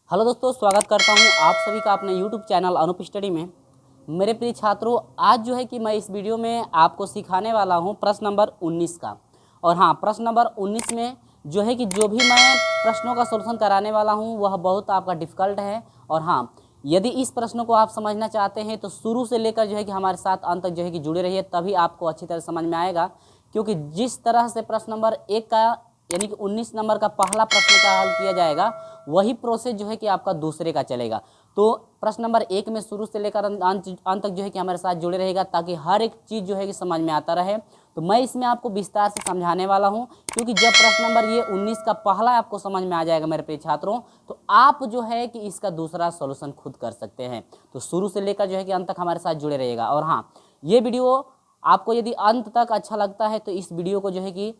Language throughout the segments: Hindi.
हेलो दोस्तों, स्वागत करता हूं आप सभी का अपने YouTube चैनल अनूप स्टडी में। मेरे प्रिय छात्रों, आज जो है कि मैं इस वीडियो में आपको सिखाने वाला हूं प्रश्न नंबर 19 का। और हाँ, प्रश्न नंबर 19 में जो है कि जो भी मैं प्रश्नों का सॉल्यूशन कराने वाला हूं वह बहुत आपका डिफ़िकल्ट है। और हाँ, यदि इस प्रश्नों को आप समझना चाहते हैं तो शुरू से लेकर जो है कि हमारे साथ अंत तक जो है कि जुड़े रहिए, तभी आपको अच्छी तरह समझ में आएगा। क्योंकि जिस तरह से प्रश्न नंबर 1 का यानी कि 19 नंबर का पहला प्रश्न का हल किया जाएगा, वही प्रोसेस जो है कि आपका दूसरे का चलेगा। तो प्रश्न नंबर 1 में शुरू से लेकर अंत तक जो है कि हमारे साथ जुड़े रहेगा, ताकि हर एक चीज़ जो है कि समझ में आता रहे। तो मैं इसमें आपको विस्तार से समझाने वाला हूं, क्योंकि जब प्रश्न नंबर ये 19 का पहला आपको समझ में आ जाएगा मेरे प्रिय छात्रों, तो आप जो है कि इसका दूसरा सॉल्यूशन खुद कर सकते हैं। तो शुरू से लेकर जो है कि अंत तक हमारे साथ जुड़े रहिएगा। और हाँ, ये वीडियो आपको यदि अंत तक अच्छा लगता है तो इस वीडियो को जो है कि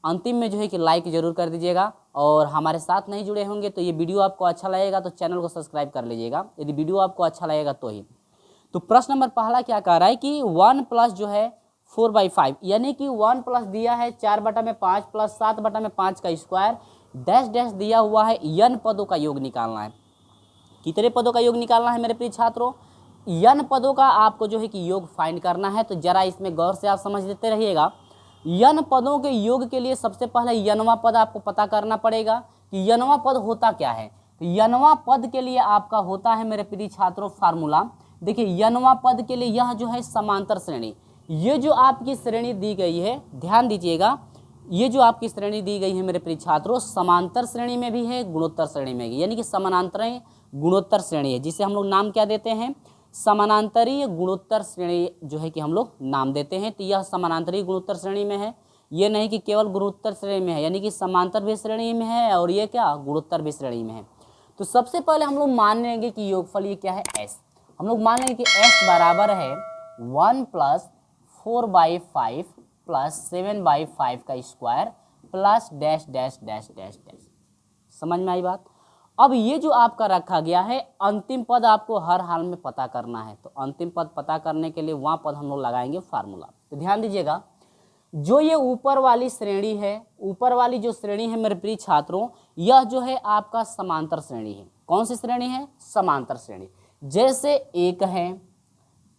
अंतिम में जो है कि लाइक जरूर कर दीजिएगा। और हमारे साथ नहीं जुड़े होंगे तो ये वीडियो आपको अच्छा लगेगा तो चैनल को सब्सक्राइब कर लीजिएगा, यदि वीडियो आपको अच्छा लगेगा तो ही। तो प्रश्न नंबर पहला क्या कह रहा है कि 1 प्लस जो है 4/5, यानी कि 1 प्लस दिया है 4/5 प्लस 7/5 का स्क्वायर, डैश डैश दिया हुआ है n पदों का योग निकालना है। कितने पदों का योग निकालना है मेरे प्रिय छात्रों? n पदों का आपको जो है कि योग फाइंड करना है। तो जरा इसमें गौर से आप समझ लेते रहिएगा। n पदों के योग के लिए सबसे पहले nवां पद आपको पता करना पड़ेगा कि nवां पद होता क्या है। तो nवां पद के लिए आपका होता है मेरे प्रिय छात्रों फार्मूला। देखिए, nवां पद के लिए यह जो है समांतर श्रेणी, ये जो आपकी श्रेणी दी गई है, ध्यान दीजिएगा, ये जो आपकी श्रेणी दी गई है मेरे प्रिय छात्रों, समांतर श्रेणी में भी है, गुणोत्तर श्रेणी में भी, यानी कि समानांतर गुणोत्तर श्रेणी है, जिसे हम लोग नाम क्या देते हैं? समानांतरीय गुणोत्तर श्रेणी जो है कि हम लोग नाम देते हैं। तो यह समानांतरीय गुणोत्तर श्रेणी में है, ये नहीं कि केवल गुणोत्तर श्रेणी में है, यानी कि समांतर भी श्रेणी में है और ये क्या गुणोत्तर भी श्रेणी में है। तो सबसे पहले हम लोग मान लेंगे कि योगफल ये क्या है? s। हम लोग मान लेंगे कि s बराबर है 1 प्लस 4/5 प्लस 7/5 का square plus dash dash dash dash dash. समझ में आई बात? अब ये जो आपका रखा गया है, अंतिम पद आपको हर हाल में पता करना है। तो अंतिम पद पता करने के लिए वहाँ पद हम लोग लगाएंगे फार्मूला। तो ध्यान दीजिएगा, जो ये ऊपर वाली श्रेणी है, ऊपर वाली जो श्रेणी है मेरे प्रिय छात्रों, यह जो है आपका समांतर श्रेणी है। कौन सी श्रेणी है? समांतर श्रेणी। जैसे 1 है,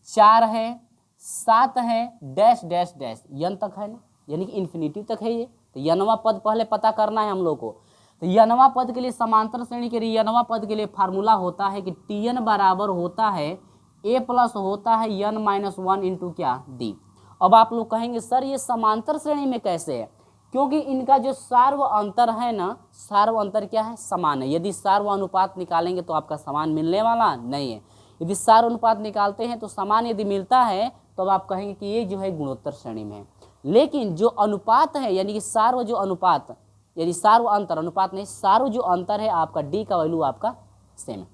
4 है, 7 है, डैश डैश डैश n तक है ना, यानी कि इन्फिनिटी तक है ये। तो nवां पद पहले पता करना है हम लोग को। तो nवां पद के लिए, समांतर श्रेणी के लिए nवां पद के लिए फार्मूला होता है कि Tn बराबर होता है a प्लस होता है n-1 इंटू क्या d। अब आप लोग कहेंगे सर ये समांतर श्रेणी में कैसे है? क्योंकि इनका जो सार्व अंतर है ना, सार्व अंतर क्या है? समान है। यदि सार्व अनुपात निकालेंगे तो आपका समान मिलने वाला नहीं है। यदि सार्व अनुपात निकालते हैं तो समान यदि मिलता है तो अब आप कहेंगे कि ये जो है गुणोत्तर श्रेणी में है। लेकिन जो अनुपात है, यानी कि सार्व जो अनुपात, यदि सार्व अंतर, अनुपात नहीं, सार्व जो अंतर है आपका d का वैल्यू आपका सेम है,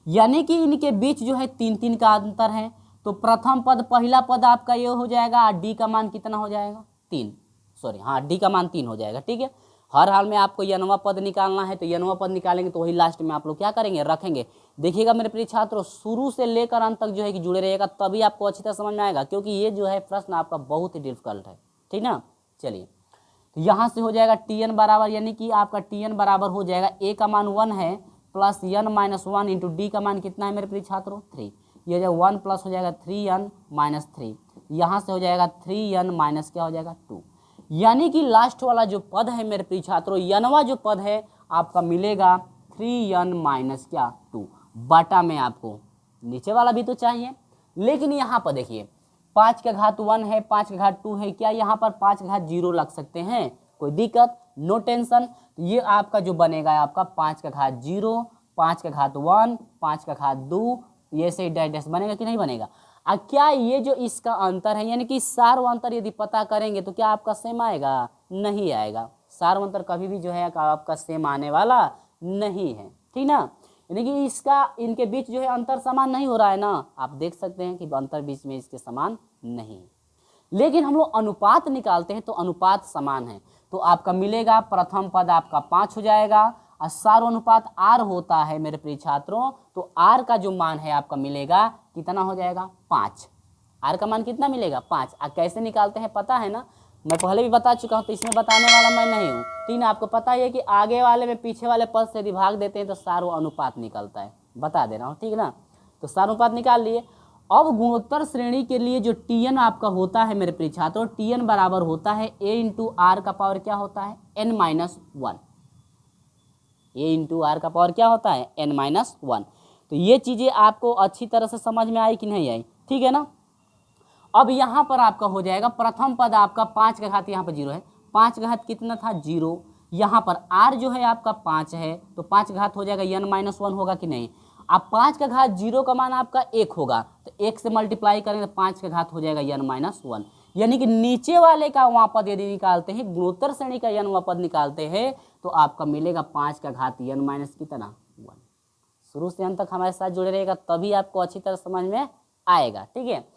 यानी कि इनके बीच जो है 3 का अंतर है। तो प्रथम पद, पहला पद आपका ये हो जाएगा और d का मान कितना हो जाएगा? 3। सॉरी, हाँ, d का मान 3 हो जाएगा। ठीक है, हर हाल में आपको nवां पद निकालना है। तो nवां पद निकालेंगे तो वही लास्ट में आप लोग क्या करेंगे? रखेंगे। देखिएगा मेरे प्रिय छात्रों, शुरू से लेकर अंत तक जो है कि जुड़े रहिएगा, तभी आपको अच्छी तरह समझ में आएगा, क्योंकि ये जो है प्रश्न आपका बहुत ही डिफिकल्ट है। ठीक ना? चलिए, तो यहाँ से हो जाएगा Tn बराबर, यानी कि आपका Tn बराबर हो जाएगा, a का मान 1 है प्लस n-1 इंटू d का मान कितना है मेरे प्रिय छात्रों? 3। ये जो 1 प्लस हो जाएगा 3n-3, यहाँ से हो जाएगा 3n माइनस क्या हो जाएगा? 2। यानी कि लास्ट वाला जो पद है मेरे प्रिय छात्रों, nवां जो पद है आपका मिलेगा 3n माइनस क्या? 2 बटा में। आपको नीचे वाला भी तो चाहिए, लेकिन यहाँ पर देखिए 5 का घात 1 है, 5 का घात 2 है, क्या यहाँ पर 5 का घात 0 लग सकते हैं? कोई दिक्कत? No tension. तो ये आपका जो बनेगा आपका 5 का घात 0, 5 का घात 1, 5 का घात 2, ये से डैश डैश बनेगा कि नहीं बनेगा? क्या ये जो इसका अंतर है, यानी कि सार्व अंतर यदि पता करेंगे तो क्या आपका सेम आएगा? नहीं आएगा। सार्व अंतर कभी भी जो है आपका सेम आने वाला नहीं है। ठीक ना? यानी कि इसका, इनके बीच जो है अंतर समान नहीं हो रहा है ना, आप देख सकते हैं कि अंतर बीच में इसके समान नहीं। लेकिन हम लोग अनुपात निकालते हैं तो अनुपात समान है। तो आपका मिलेगा, प्रथम पद आपका 5 हो जाएगा, और सार्व अनुपात r होता है मेरे प्रिय छात्रों। तो r का जो मान है आपका मिलेगा कितना हो जाएगा? 5। r का मान कितना मिलेगा? 5। कैसे निकालते हैं पता है ना? मैं पहले भी बता चुका हूँ, तो इसमें बताने वाला मैं नहीं हूँ। ठीक है, आपको पता ही है कि आगे वाले में पीछे वाले पद से यदि भाग देते हैं तो सार्वनुपात निकलता है, बता दे रहा हूँ। ठीक है ना, तो सार्वनुपात निकाल लिए। अब गुणोत्तर श्रेणी के लिए जो Tn आपका होता है मेरे प्रिय छात्रों, Tn बराबर होता है a इंटू आर का पावर क्या होता है n-1। a इंटू आर का पावर क्या होता है n-1। तो ये चीज़ें आपको अच्छी तरह से समझ में आई कि नहीं आई? ठीक है ना। अब यहाँ पर आपका हो जाएगा प्रथम पद आपका 5 का घात, यहाँ पर 0 है, 5 का घात कितना था 0। यहाँ पर r जो है आपका 5 है, तो 5 का घात हो जाएगा n-1 होगा कि नहीं। अब 5 का घात 0 का मान आपका 1 होगा, तो 1 से मल्टीप्लाई करेंगे तो 5 का घात हो जाएगा n-1। यानी कि नीचे वाले का वहाँ पद यदि निकालते हैं, गुणोत्तर श्रेणी का n पद निकालते हैं, तो आपका मिलेगा 5 का घात n- कितना 1। शुरू से अंत तक हमारे साथ जुड़े रहेगा, तभी आपको अच्छी तरह समझ में आएगा। ठीक है,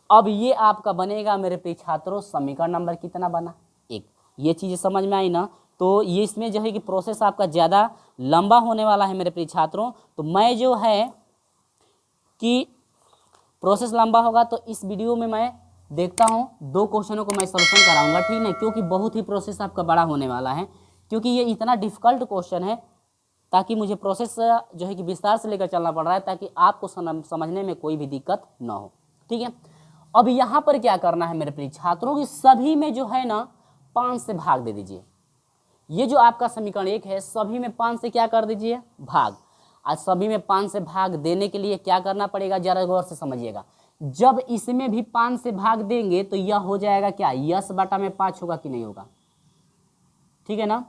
अब ये आपका बनेगा मेरे प्रिय छात्रों समीकरण नंबर कितना बना 1। ये चीज़ें समझ में आई ना। तो ये इसमें जो है कि प्रोसेस आपका ज़्यादा लंबा होने वाला है मेरे प्रिय छात्रों, तो मैं जो है कि प्रोसेस लंबा होगा तो इस वीडियो में मैं देखता हूँ 2 क्वेश्चनों को मैं सॉल्यूशन कराऊंगा। ठीक है, क्योंकि बहुत ही प्रोसेस आपका बड़ा होने वाला है, क्योंकि ये इतना डिफिकल्ट क्वेश्चन है, ताकि मुझे प्रोसेस जो है कि विस्तार से लेकर चलना पड़ रहा है, ताकि आपको समझने में कोई भी दिक्कत ना हो। ठीक है, अब यहाँ पर क्या करना है मेरे प्रिय छात्रों की सभी में जो है ना 5 से भाग दे दीजिए। ये जो आपका समीकरण 1 है, सभी में 5 से क्या कर दीजिए भाग। आज सभी में 5 से भाग देने के लिए क्या करना पड़ेगा, जरा गौर से समझिएगा। जब इसमें भी 5 से भाग देंगे तो यह हो जाएगा क्या, यस बटा में 5 होगा कि नहीं होगा। ठीक है ना,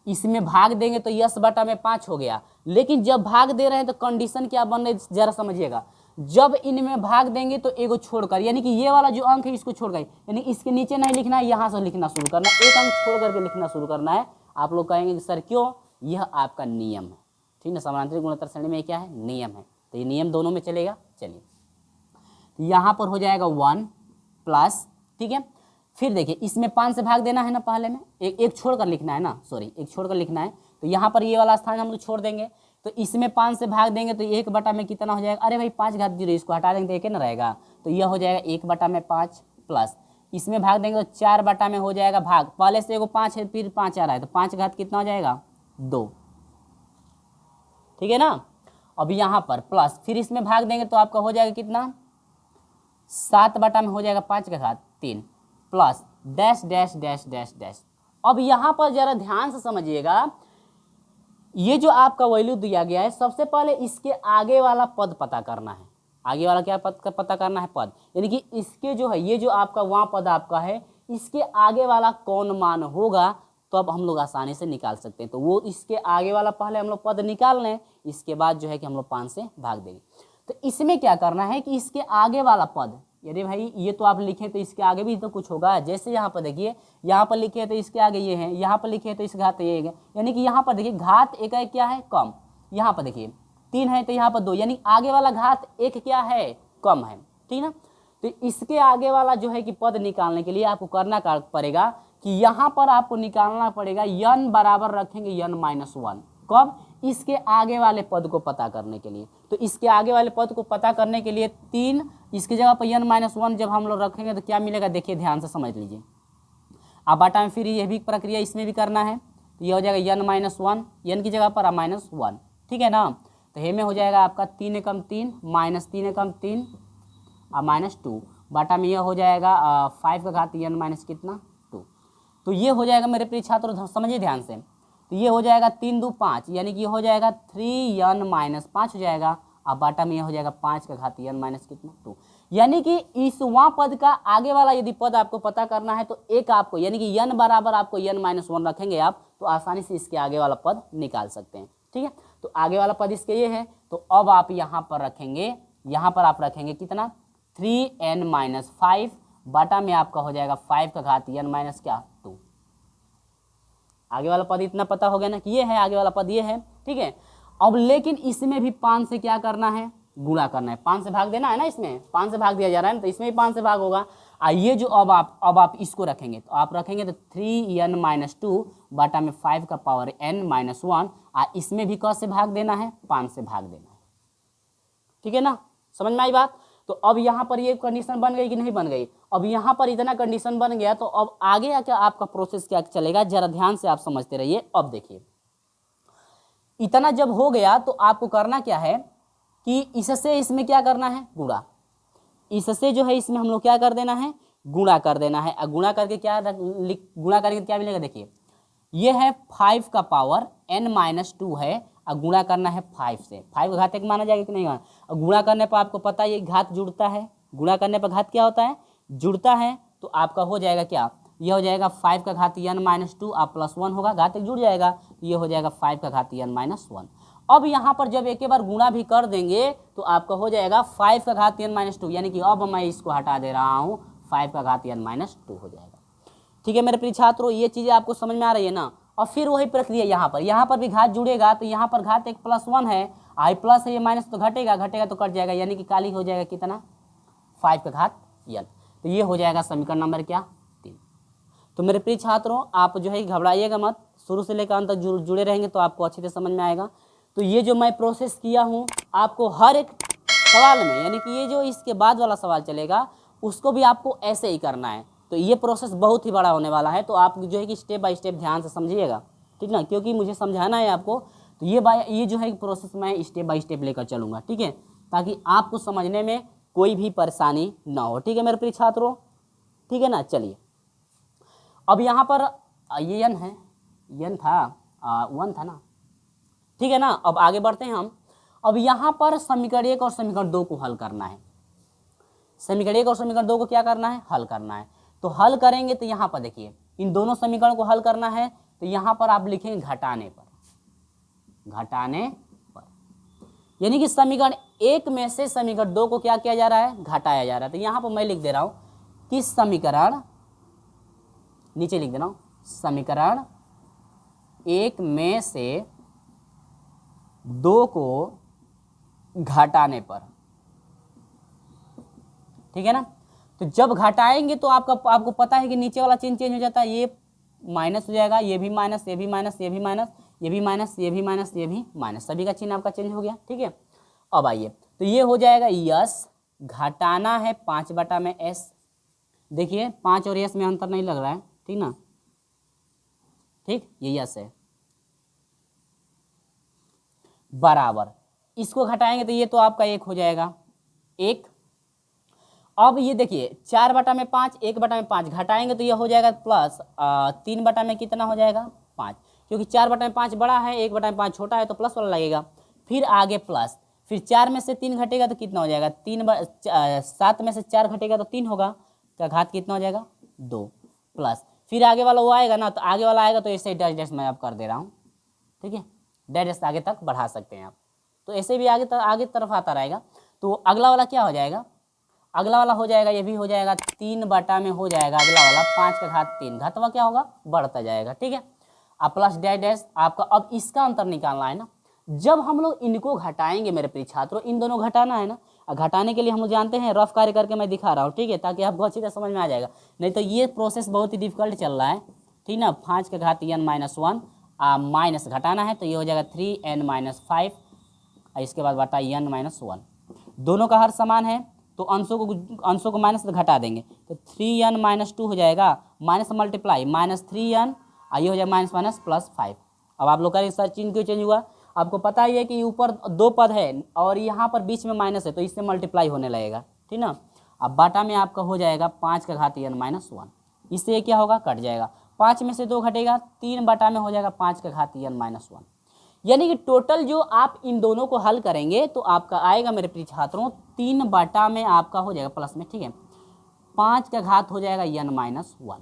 इसमें भाग देंगे तो यस बटा में 5 हो गया। लेकिन जब भाग दे रहे हैं तो कंडीशन क्या बन रही, जरा समझिएगा। जब इनमें भाग देंगे तो एगो छोड़कर, यानी कि ये वाला जो अंक है इसको छोड़कर, यानी इसके नीचे नहीं लिखना है, यहाँ से लिखना शुरू करना है, एक अंक छोड़ करके लिखना शुरू करना है। आप लोग कहेंगे कि सर क्यों, यह आपका नियम है। ठीक है, समानांतर गुणोत्तर श्रेणी में क्या है, नियम है, तो ये नियम दोनों में चलेगा। चलिए, तो यहाँ पर हो जाएगा 1 प्लस, ठीक है, फिर देखिए इसमें 5 से भाग देना है ना, पहले में एक छोड़कर लिखना है ना, सॉरी एक छोड़कर लिखना है, तो यहाँ पर ये वाला स्थान हम लोग छोड़ देंगे, तो इसमें 5 से भाग देंगे तो 1 बटा में कितना हो जाएगा, अरे भाई 5 घात 0 इसको हटा देंगे तो एक ना रहेगा, तो यह हो जाएगा 1 बटा में 5 प्लस इसमें भाग देंगे तो 4 बटा में हो जाएगा भाग, पहले से एगो 5 है फिर 5 आ रहा है, तो 5 घात कितना हो जाएगा 2। ठीक है ना, अब यहाँ पर प्लस फिर इसमें भाग देंगे तो आपका हो जाएगा कितना 7 बटा में हो जाएगा 5 का घात 3 plus dash dash dash dash dash. अब यहाँ पर जरा ध्यान से समझिएगा, ये जो आपका वैल्यू दिया गया है, सबसे पहले इसके आगे वाला पद पता करना है। आगे वाला क्या पद पता करना है, पद, यानी कि इसके जो है ये जो आपका वहाँ पद आपका है, इसके आगे वाला कौन मान होगा, तो अब हम लोग आसानी से निकाल सकते हैं। तो वो इसके आगे वाला पहले हम लोग पद निकाल लें, इसके बाद जो है कि हम लोग 5 से भाग देंगे। तो इसमें क्या करना है कि इसके आगे वाला पद, यदि भाई ये तो आप लिखें तो इसके आगे भी तो कुछ होगा, जैसे यहाँ पर देखिए, यहाँ पर लिखे तो इसके आगे ये है, यहाँ पर लिखे तो इस घात ये है, यानी कि यहाँ पर देखिए घात एक है क्या है कम, यहाँ पर देखिए 3 है तो यहाँ पर 2, यानी आगे वाला घात 1 क्या है कम है। ठीक ना, तो इसके आगे वाला जो है कि पद निकालने के लिए आपको करना पड़ेगा कि यहाँ पर आपको निकालना पड़ेगा n बराबर रखेंगे n-1, कब, इसके आगे वाले पद को पता करने के लिए। तो इसके आगे वाले पद को पता करने के लिए 3, इसकी जगह पर n-1 जब हम लोग रखेंगे तो क्या मिलेगा, देखिए ध्यान से समझ लीजिए। अब बाटा में फिर यह भी प्रक्रिया इसमें भी करना है, तो यह हो जाएगा n-1, n की जगह पर -1। ठीक है ना, तो हे में हो जाएगा आपका 3 एकम 3 -3 एकम 3 और -2, बाटा में यह हो जाएगा 5 का घात n- कितना 2। तो ये हो जाएगा मेरे प्रिय छात्रों, समझिए ध्यान से, तो ये हो जाएगा 3 2 5, यानी कि ये हो जाएगा 3n-5 हो जाएगा, अब बाटा में ये हो जाएगा 5 का घात n- कितना 2। यानी कि इस वहाँ पद का आगे वाला यदि पद आपको पता करना है तो एक आपको, यानी कि n बराबर आपको n-1 रखेंगे आप, तो आसानी से इसके आगे वाला पद निकाल सकते हैं। ठीक है, तो आगे वाला पद इसके ये है, तो अब आप यहाँ पर रखेंगे, यहाँ पर आप रखेंगे कितना 3n-5, बाटा में आपका हो जाएगा 5 का घात n- क्या 2। आगे वाला पद इतना पता हो गया ना कि ये है, आगे वाला पद ये है। ठीक है, अब लेकिन इसमें भी 5 से क्या करना है, गुणा करना है, 5 से भाग देना है ना, इसमें 5 से भाग दिया जा रहा है ना, तो इसमें भी 5 से भाग होगा। ये जो अब आप इसको रखेंगे, तो आप रखेंगे तो 3n-2 बाटा में 5 का पावर n-1, इसमें भी क से भाग देना है, 5 से भाग देना है। ठीक है ना, समझ में आई बात। तो अब यहाँ पर ये कंडीशन बन गई कि नहीं बन गई? अब यहाँ पर इतना कंडीशन बन गया, तो अब आगे आके आपका प्रोसेस क्या चलेगा, जरा ध्यान से आप समझते रहिए। अब देखिए, इतना जब हो गया तो आपको करना क्या है कि इससे इसमें क्या करना है, गुणा। इससे जो है इसमें हम लोग क्या कर देना है, गुणा कर देना है। और गुणा करके क्या गुणा करके क्या मिलेगा, देखिए ये है 5 का पावर n-2 है, और गुणा करना है 5 से। 5 का घात एक माना जाएगा कि नहीं माना? और गुणा करने पर आपको पता है ये घात जुड़ता है, गुणा करने पर घात क्या होता है, जुड़ता है। तो आपका हो जाएगा क्या, ये हो जाएगा 5 का घात n-2 आप +1 होगा, घात एक जुड़ जाएगा, तो ये हो जाएगा 5 का घात n-1। अब यहाँ पर जब एक बार गुणा भी कर देंगे तो आपका हो जाएगा 5 का घात n-2, यानी कि अब मैं इसको हटा दे रहा हूँ, 5 का घात n-2 हो जाएगा। ठीक है मेरे प्रिय छात्रों, ये चीज़ें आपको समझ में आ रही है ना? और फिर वही प्रक्रिया यहाँ पर भी घात जुड़ेगा, तो यहाँ पर घात एक +1 है, आई प्लस है, ये माइनस तो घटेगा तो कट जाएगा, यानी कि काली हो जाएगा कितना, 5 का घात n। तो ये हो जाएगा समीकरण नंबर क्या, 3। तो मेरे प्रिय छात्रों, आप जो है घबराइएगा मत, शुरू से लेकर अंत तक जुड़े रहेंगे तो आपको अच्छे से समझ में आएगा। तो ये जो मैं प्रोसेस किया हूँ, आपको हर एक सवाल में, यानी कि ये जो इसके बाद वाला सवाल चलेगा उसको भी आपको ऐसे ही करना है। तो ये प्रोसेस बहुत ही बड़ा होने वाला है, तो आप जो है कि स्टेप बाय स्टेप ध्यान से समझिएगा, ठीक ना, क्योंकि मुझे समझाना है आपको। तो ये जो है प्रोसेस मैं स्टेप बाय स्टेप लेकर चलूँगा, ठीक है, ताकि आपको समझने में कोई भी परेशानी ना हो। ठीक है मेरे प्रिय छात्रों, ठीक है ना। चलिए, अब यहाँ पर ये n है, n था 1 था ना, ठीक है ना। अब आगे बढ़ते हैं हम। अब यहाँ पर समीकरण 1 और समीकरण 2 को हल करना है। समीकरण 1 और समीकरण 2 को क्या करना है, हल करना है। तो हल करेंगे तो यहाँ पर देखिए, इन दोनों समीकरण को हल करना है, तो यहाँ पर आप लिखेंगे घटाने पर, यानी कि समीकरण 1 में से समीकरण 2 को क्या किया जा रहा है, घटाया जा रहा है। तो यहाँ पर मैं लिख दे रहा हूँ कि समीकरण, नीचे लिख दे रहा हूँ, समीकरण 1 में से 2 को घटाने पर, ठीक है ना। तो जब घटाएंगे तो आपको पता है कि नीचे वाला चिन्ह चेंज हो जाता है, ये माइनस हो जाएगा, ये भी माइनस, ये भी माइनस, ये भी माइनस, ये भी माइनस, ये भी माइनस, ये भी माइनस, सभी का चिन्ह आपका चेंज हो गया, ठीक है। अब आइए, तो ये हो जाएगा यस, घटाना है 5/s। देखिए 5 और यस में अंतर नहीं लग रहा है, ठीक ना, ठीक, ये यस है, बराबर, इसको घटाएंगे तो ये तो आपका 1 हो जाएगा, 1। अब ये देखिए 4/5, 1/5 घटाएंगे तो ये हो जाएगा प्लस 3 में कितना हो जाएगा, 5, क्योंकि 4/5 बड़ा है, 1/5 छोटा है, तो प्लस वाला लगेगा। फिर आगे प्लस, फिर 4 में से 3 घटेगा तो कितना हो जाएगा, 7 में से 4 घटेगा तो 3 होगा, का घात कितना हो जाएगा, 2, प्लस फिर आगे वाला वो आएगा ना, तो आगे वाला आएगा तो ऐसे डैश डैश मैं अब कर दे रहा हूँ, ठीक है, डैश आगे तक बढ़ा सकते हैं आप, तो ऐसे भी आगे तरफ आता रहेगा। तो अगला वाला क्या हो जाएगा, अगला वाला हो जाएगा, ये भी हो जाएगा 3 में हो जाएगा, अगला वाला 5 का घात 3, घातवा क्या होगा, बढ़ता जाएगा, ठीक है। अब प्लस डैश डैश आपका, अब इसका अंतर निकालना है ना। जब हम लोग इनको घटाएंगे मेरे प्रिय छात्रों, इन दोनों घटाना है ना, घटाने के लिए हम लोग जानते हैं, रफ कार्य करके मैं दिखा रहा हूँ, ठीक है, ताकि आपको अच्छी तरह समझ में आ जाएगा, नहीं तो ये प्रोसेस बहुत ही डिफिकल्ट चल रहा है, ठीक ना। 5 का घात n-1 माइनस घटाना है, तो ये हो जाएगा 3n-5, इसके बाद बटा n-1, दोनों का हर समान है, तो अंशों को माइनस घटा देंगे, तो 3n-2 हो जाएगा, माइनस मल्टीप्लाई -3n, ये हो जाएगा माइनस माइनस +5। अब आप लोग करेंगे सर चिन्ह क्यों चेंज हुआ, आपको पता ही है कि ऊपर 2 पद है और यहाँ पर बीच में माइनस है, तो इससे मल्टीप्लाई होने लगेगा, ठीक ना। अब बाटा में आपका हो जाएगा 5 का घात n-1, इससे ये क्या होगा, कट जाएगा, 5 में से 2 घटेगा, 3 बाटा में हो जाएगा 5 का घात n-1, यानी कि टोटल जो आप इन दोनों को हल करेंगे तो आपका आएगा मेरे प्रिय छात्रों 3 बाटा में आपका हो जाएगा प्लस में, ठीक है, 5 का घात हो जाएगा n-1,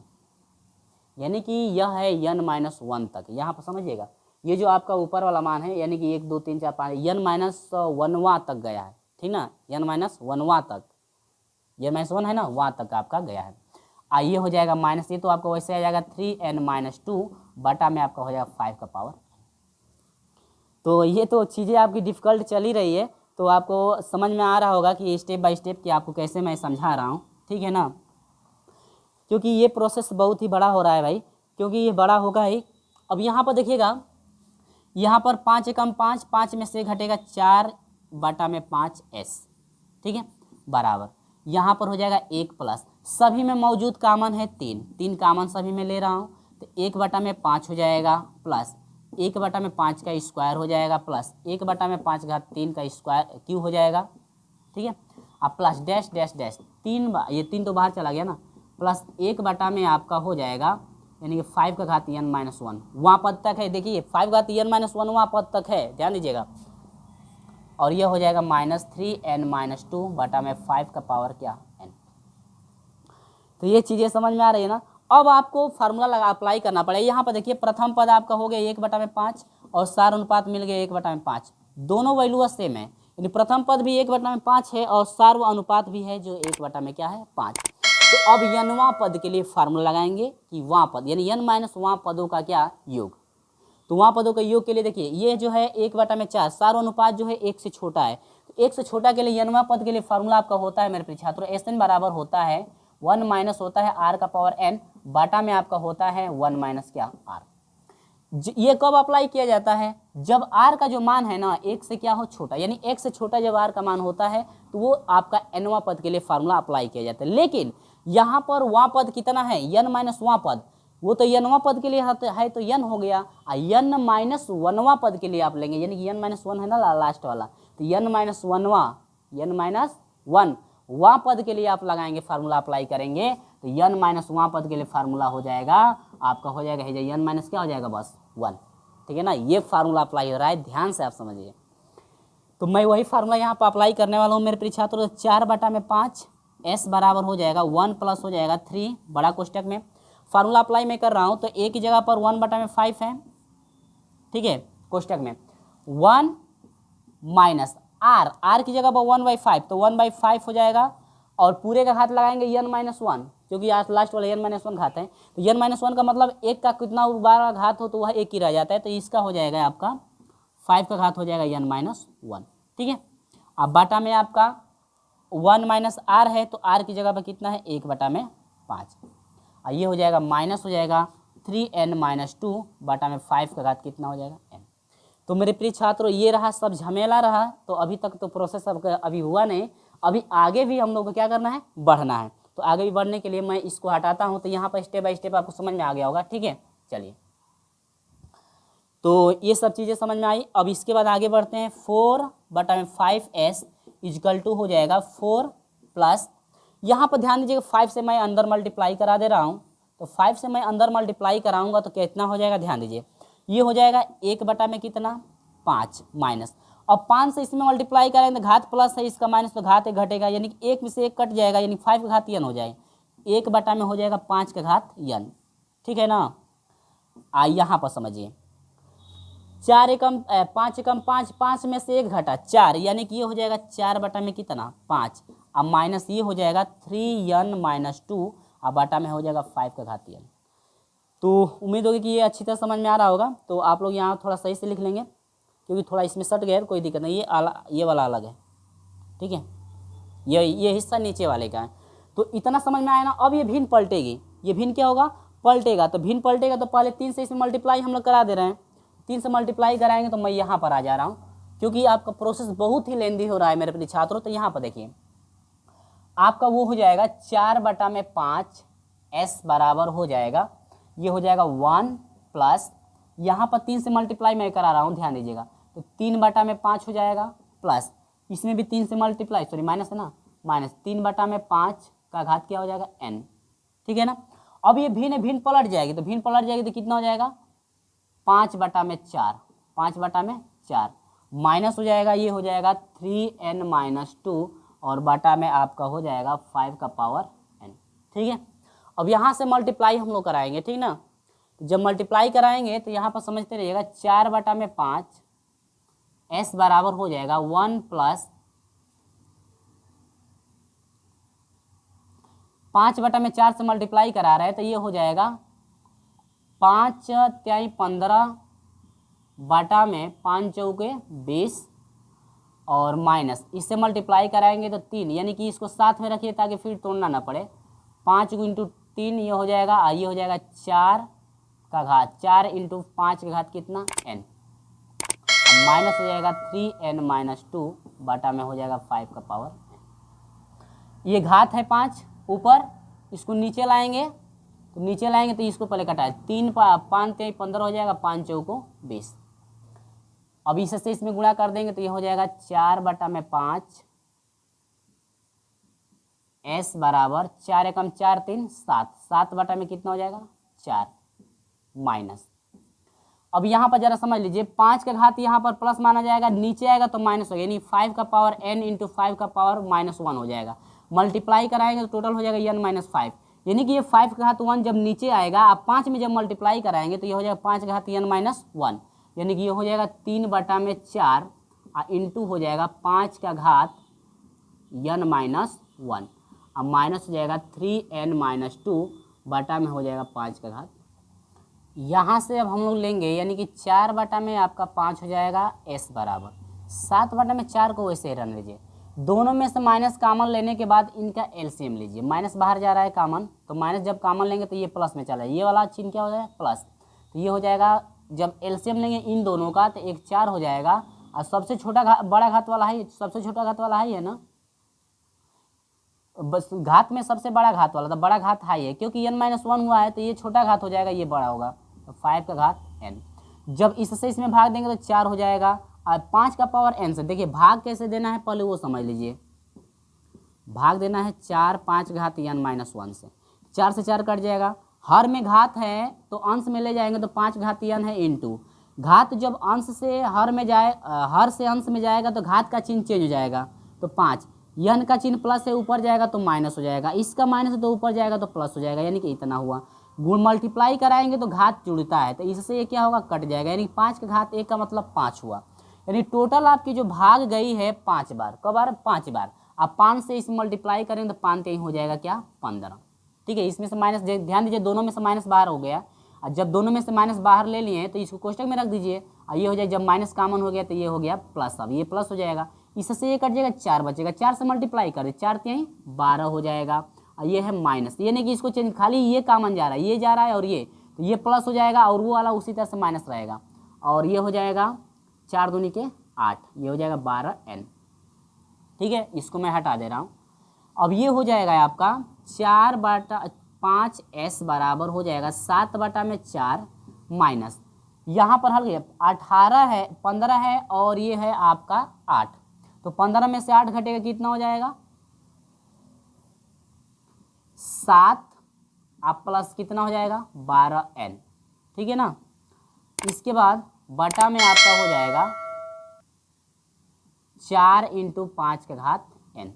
यानी कि यह है n-1 तक, यहाँ पर समझिएगा, ये जो आपका ऊपर वाला मान है, यानी कि 1 2 3 4 5 n-1वां तक गया है, ठीक ना, n-1वां तक, n-1 है ना, वहाँ तक आपका गया है। ये हो जाएगा माइनस, ये तो आपका वैसे आ जाएगा 3n-2 बाटा में आपका हो जाएगा 5 का पावर। तो ये तो चीज़ें आपकी डिफ़िकल्ट चल ही रही है, तो आपको समझ में आ रहा होगा कि स्टेप बाय स्टेप कि आपको कैसे मैं समझा रहा हूँ, ठीक है ना, क्योंकि ये प्रोसेस बहुत ही बड़ा हो रहा है भाई, क्योंकि ये बड़ा होगा ही। अब यहाँ पर देखिएगा, यहाँ पर 5 एकम 5, 5 में से घटेगा 4/5s, ठीक है, बराबर यहाँ पर हो जाएगा 1 प्लस सभी में मौजूद कामन है 3, 3 कामन सभी में ले रहा हूँ तो 1/5 हो जाएगा प्लस 1/5 का स्क्वायर हो जाएगा प्लस 1/5 का स्क्वायर क्यूब हो जाएगा। ठीक है, अब प्लस डैश डैश डैश 3 ये 3 तो बाहर चला गया ना, प्लस 1 आपका हो जाएगा यानी कि 5 का घात n-1 वहाँ पद तक है। देखिए 5 का घात n-1 वहाँ पद तक है, ध्यान दीजिएगा। और ये हो जाएगा -3n-2/5 का पावर क्या n। तो ये चीज़ें समझ में आ रही है ना। अब आपको फार्मूला लगा अप्लाई करना पड़ेगा। यहाँ पर देखिए प्रथम पद आपका हो गया 1/5 और सार अनुपात मिल गया 1/5, दोनों वैल्यू सेम है, यानी प्रथम पद भी 1/5 है और सार्व अनुपात भी है जो 1/5। तो अब n वां पद के लिए फार्मूला लगाएंगे कि वां पद यानी n - वां पदों का क्या योग। तो वहाँ पदों के योग के लिए देखिए ये जो है 1/4 सार्व अनुपात जो है 1 से छोटा है, तो 1 से छोटा के लिए n वां पद के लिए फार्मूला आपका होता है मेरे प्रिय छात्रों SN बराबर होता है 1 - होता है r का पावर n बाटा में आपका होता है 1 - क्या r। ये कब अप्लाई किया जाता है, जब r का जो मान है ना 1 से क्या हो छोटा, यानी 1 से छोटा जब r का मान होता है तो वो आपका n वां पद के लिए फार्मूला अप्लाई किया जाता है। लेकिन यहाँ पर वां पद कितना है n - वां पद, वो तो n वां पद के लिए है तो n हो गया, n-1वां पद के लिए आप लेंगे यानी कि n-1 है ना लास्ट वाला, तो n-1 वां पद के लिए आप लगाएंगे फार्मूला अप्लाई करेंगे तो n-वां पद के लिए फार्मूला हो जाएगा आपका हो जाएगा n- क्या हो जाएगा बस 1। ठीक है ना, ये फार्मूला अप्लाई हो रहा है, ध्यान से आप समझिए। तो मैं वही फार्मूला यहाँ पर अप्लाई करने वाला हूँ मेरे प्रिय छात्रों। 4/5 s बराबर हो जाएगा 1 प्लस हो जाएगा 3 बड़ा कोष्टक में फार्मूला अप्लाई मैं कर रहा हूँ तो एक ही जगह पर 1/5 है। ठीक है, कोष्टक में 1 माइनस r की जगह पर 1/5 तो 1/5 हो जाएगा और पूरे का घात लगाएंगे n-1 क्योंकि आज लास्ट वाला n-1 घात है, तो n-1 का मतलब एक का कितना बार घात हो तो वह एक ही रह जाता है, तो इसका हो जाएगा आपका 5 का घात हो जाएगा n-1। ठीक है, अब बाटा में आपका 1 माइनस r है तो r की जगह पर कितना है 1/5, ये हो जाएगा माइनस हो जाएगा 3n-2/5 का घात कितना हो जाएगा n। तो मेरे प्रिय छात्रों ये रहा सब झमेला रहा, तो अभी तक तो प्रोसेस अभी हुआ नहीं, अभी आगे भी हम लोग को क्या करना है बढ़ना है। तो आगे भी बढ़ने के लिए मैं इसको हटाता हूँ तो यहाँ पर स्टेप बाय स्टेप आपको समझ में आ गया होगा। ठीक है, चलिए तो ये सब चीज़ें समझ में आई। अब इसके बाद आगे बढ़ते हैं 4/5s = हो जाएगा 4 प्लस यहाँ पर ध्यान दीजिएगा 5 से मैं अंदर मल्टीप्लाई करा दे रहा हूँ, तो 5 से मैं अंदर मल्टीप्लाई कराऊंगा तो कितना हो जाएगा ध्यान दीजिए, ये हो जाएगा 1 में कितना 5 माइनस, अब 5 से इसमें मल्टीप्लाई करेंगे तो घात प्लस है इसका माइनस तो घात एक घटेगा यानी कि 1 में से 1 कट जाएगा यानी 5 का घात n हो जाएगा, 1 में हो जाएगा 5 का घात n। ठीक है ना, यहाँ पर समझिए 4 एकम 5 एकम 5, 5 में से 1 घटा 4 यानी कि ये हो जाएगा 4 में कितना 5, अब माइनस ये हो जाएगा 3n-2 अब बाटा में हो जाएगा 5 का घात n। तो उम्मीद होगी कि ये अच्छी तरह समझ में आ रहा होगा। तो आप लोग यहाँ थोड़ा सही से लिख लेंगे क्योंकि थोड़ा इसमें सट गया कोई दिक्कत नहीं, ये वाला अलग है। ठीक है, ये हिस्सा नीचे वाले का है। तो इतना समझ में आया ना। अब ये भिन्न पलटेगी, ये भिन्न क्या होगा पलटेगा, तो भिन्न पलटेगा तो पहले 3 से इसमें मल्टीप्लाई हम लोग करा दे रहे हैं, 3 से मल्टीप्लाई कराएंगे तो मैं यहाँ पर आ जा रहा हूँ क्योंकि आपका प्रोसेस बहुत ही लेंदी हो रहा है मेरे प्रिय छात्रों। तो यहाँ पर देखिए आपका वो हो जाएगा 4/5 s बराबर हो जाएगा, ये हो जाएगा 1 प्लस यहाँ पर 3 से मल्टीप्लाई मैं करा रहा हूँ ध्यान दीजिएगा, तो 3/5 हो जाएगा प्लस इसमें भी 3 से मल्टीप्लाई सॉरी माइनस है ना, माइनस 3/5 का घात क्या हो जाएगा n। ठीक है ना, अब ये भिन्न पलट जाएगी, तो भिन्न पलट जाएगी तो कितना हो जाएगा 5/4, 5/4 माइनस हो जाएगा, ये हो जाएगा 3n-2 और बाटा में आपका हो जाएगा 5 का पावर n। ठीक है, अब यहाँ से मल्टीप्लाई हम लोग कराएंगे। ठीक ना, जब मल्टीप्लाई कराएंगे तो यहाँ पर समझते रहिएगा 4/5 s बराबर हो जाएगा 1 प्लस 5/4 से मल्टीप्लाई करा रहे हैं तो ये हो जाएगा 5×3 = 15 बाटा में 5 चौके 20 और माइनस इससे मल्टीप्लाई कराएंगे तो 3 यानी कि इसको साथ में रखिए ताकि फिर तोड़ना ना पड़े, 5 × 3 ये हो जाएगा, ये हो जाएगा 4 का घात 4 × 5 का घात कितना n, माइनस हो जाएगा 3n-2 बाटा में हो जाएगा 5 का पावर n। ये घात है 5 ऊपर, इसको नीचे लाएंगे तो नीचे लाएंगे तो इसको पहले कटाए 3 5 3 15 हो जाएगा, 5 चौको 20। अब इससे इसमें गुणा कर देंगे तो ये हो जाएगा 4/5 s बराबर 4 एकम 4 3 7, 7 बटा में कितना हो जाएगा 4 माइनस। अब यहाँ पर जरा समझ लीजिए 5 का घात यहाँ पर प्लस माना जाएगा, नीचे आएगा तो माइनस होगा, यानी 5 का पावर n इंटू 5 का पावर -1 हो जाएगा। मल्टीप्लाई कराएंगे तो टोटल हो जाएगा n - 5, यानी कि ये 5 का घात 1 जब नीचे आएगा, आप 5 में जब मल्टीप्लाई कराएंगे तो ये हो जाएगा 5 का घात n - 1, यानी कि ये हो जाएगा 3/4 इंटू हो जाएगा 5 का घात n - 1, अब माइनस हो जाएगा 3n - 2 बटा में हो जाएगा 5 का घात। यहाँ से अब हम लोग लेंगे, यानी कि 4 बटा में आपका 5 हो जाएगा s बराबर 7 बटा में 4 को वैसे ही रन लीजिए। दोनों में से माइनस कॉमन लेने के बाद इनका एलसीएम लीजिए। माइनस बाहर जा रहा है कॉमन, तो माइनस जब कॉमन लेंगे तो ये प्लस में चला जाए, ये वाला चिन्ह क्या हो जाएगा प्लस, तो ये हो जाएगा जब एलसीएम लेंगे इन दोनों का तो एक 4 हो जाएगा, और सबसे छोटा बड़ा घात वाला है, सबसे छोटा घात वाला है ना, बस घात में सबसे बड़ा घात वाला, तो बड़ा घात हाई है क्योंकि n - 1 हुआ है, तो ये छोटा घात हो जाएगा, ये बड़ा होगा, तो 5 का घात n। जब इससे इसमें भाग देंगे तो 4 हो जाएगा, और 5 का पावर n से देखिए भाग कैसे देना है पहले वो समझ लीजिए। भाग देना है 4 5 घात n - 1 से, 4 से 4 कट जाएगा, हर में घात है तो अंश में ले जाएंगे तो 5 घात n है इंटू घात, जब अंश से हर में जाए, हर से अंश में जाएगा तो घात का चिन्ह चेंज हो जाएगा, तो 5 यन का चिन्ह प्लस है, ऊपर जाएगा तो माइनस हो जाएगा, इसका माइनस है तो ऊपर जाएगा तो प्लस हो जाएगा, यानी कि इतना हुआ। गुण मल्टीप्लाई कराएंगे तो घात जुड़ता है, तो इससे ये क्या होगा कट जाएगा, यानी 5 का घात 1 का मतलब 5 हुआ, यानी टोटल आपकी जो भाग गई है 5 बार, कब बार 5 बार। आप 5 से इस मल्टीप्लाई करेंगे तो 5 3 हो जाएगा क्या 15, ठीक है। इसमें से माइनस ध्यान दीजिए, दोनों में से माइनस बाहर हो गया, और जब दोनों में से माइनस बाहर ले लिए तो इसको कोष्टक में रख दीजिए, और ये हो जाए जब माइनस कॉमन हो गया तो ये हो गया प्लस, अब ये प्लस हो जाएगा, इससे ये कट जाएगा 4 बचेगा, 4 से मल्टीप्लाई कर दे 4 3 12 हो जाएगा, और ये है माइनस, ये नहीं कि इसको चेंज, खाली ये कॉमन जा रहा है, ये जा रहा है और ये, तो ये प्लस हो जाएगा और वो वाला उसी तरह से माइनस रहेगा, और ये हो जाएगा 4 दूनी के 8, ये हो जाएगा 12n, ठीक है। इसको मैं हटा दे रहा हूँ। अब ये हो जाएगा आपका 4/5s बराबर हो जाएगा 7 बटा में 4 माइनस, यहाँ पर हल गया 18 है 15 है और ये है आपका 8, तो 15 में से 8 घटेगा कितना हो जाएगा 7, आप प्लस कितना हो जाएगा 12n, ठीक है ना। इसके बाद बटा में आपका हो जाएगा 4 इंटू 5 का घात n।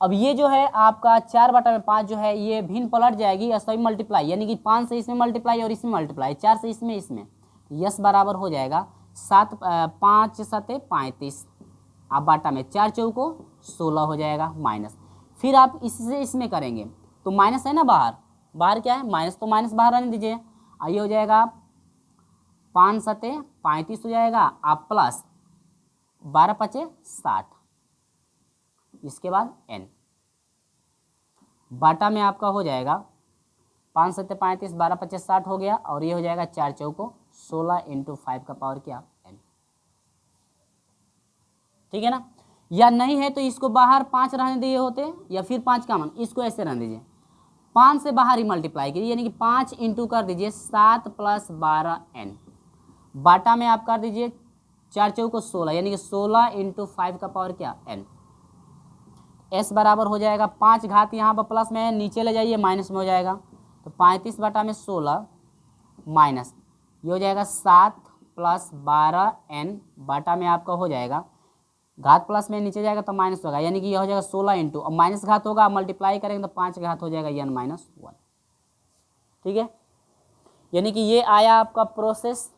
अब ये जो है आपका 4 बटा में 5 जो है ये भिन्न पलट जाएगी, सभी मल्टीप्लाई, यानी कि 5 से इसमें मल्टीप्लाई और इसमें मल्टीप्लाई, 4 से इसमें यस बराबर हो जाएगा 7 5 7 35, आप बाटा में 4 चौको 16 हो जाएगा माइनस, फिर आप इससे इसमें करेंगे तो माइनस है ना बाहर क्या है माइनस, तो माइनस बाहर आने दीजिए, आइए हो जाएगा 5 7 35 हो जाएगा, आप प्लस 12 5 60, इसके बाद n बाटा में आपका हो जाएगा 5 7 35 12 5 60 हो गया, और ये हो जाएगा 4 चौको 16 इंटू 5 का पावर क्या n, ठीक है ना। या नहीं है तो इसको बाहर 5 रहने दिए होते, या फिर 5 कॉमन, इसको ऐसे रहने दीजिए, 5 से बाहर ही मल्टीप्लाई कीजिए, यानी कि 5 इंटू कर दीजिए 7 प्लस 12n, बाटा में आप कर दीजिए 4 चौको 16, यानी कि 16 इंटू 5 का पावर क्या n, s बराबर हो जाएगा 5 घात यहाँ पर प्लस में है, नीचे ले जाइए माइनस में हो जाएगा, तो 35 बटा में 16 माइनस, ये हो जाएगा 7 प्लस 12n, बाटा में आपका हो जाएगा घात प्लस में नीचे जाएगा तो माइनस होगा, यानी कि ये हो जाएगा 16 इंटू, अब माइनस घात होगा मल्टीप्लाई करेंगे तो 5 घात हो जाएगा n - 1, ठीक है। यानी कि ये आया आपका प्रोसेस,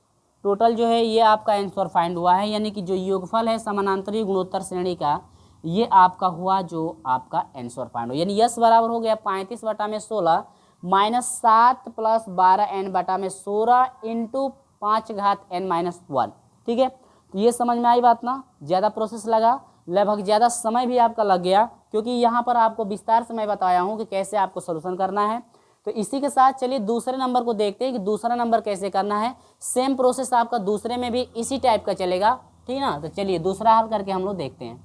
टोटल जो है ये आपका आंसर फाइंड हुआ है, यानी कि जो योगफल है समानांतरी गुणोत्तर श्रेणी का ये आपका हुआ जो आपका आंसर फाइंड हो, यानी यस बराबर हो गया 35 बटा में 16 माइनस 7 प्लस 12n बटा में 16 इंटू 5 घात n - 1, ठीक है। तो ये समझ में आई बात ना, ज़्यादा प्रोसेस लगा, लगभग ज़्यादा समय भी आपका लग गया, क्योंकि यहाँ पर आपको विस्तार से मैं बताया हूँ कि कैसे आपको सोल्यूशन करना है। तो इसी के साथ चलिए दूसरे नंबर को देखते हैं कि दूसरा नंबर कैसे करना है। सेम प्रोसेस आपका दूसरे में भी इसी टाइप का चलेगा, ठीक है ना। तो चलिए दूसरा हल करके हम लोग देखते हैं।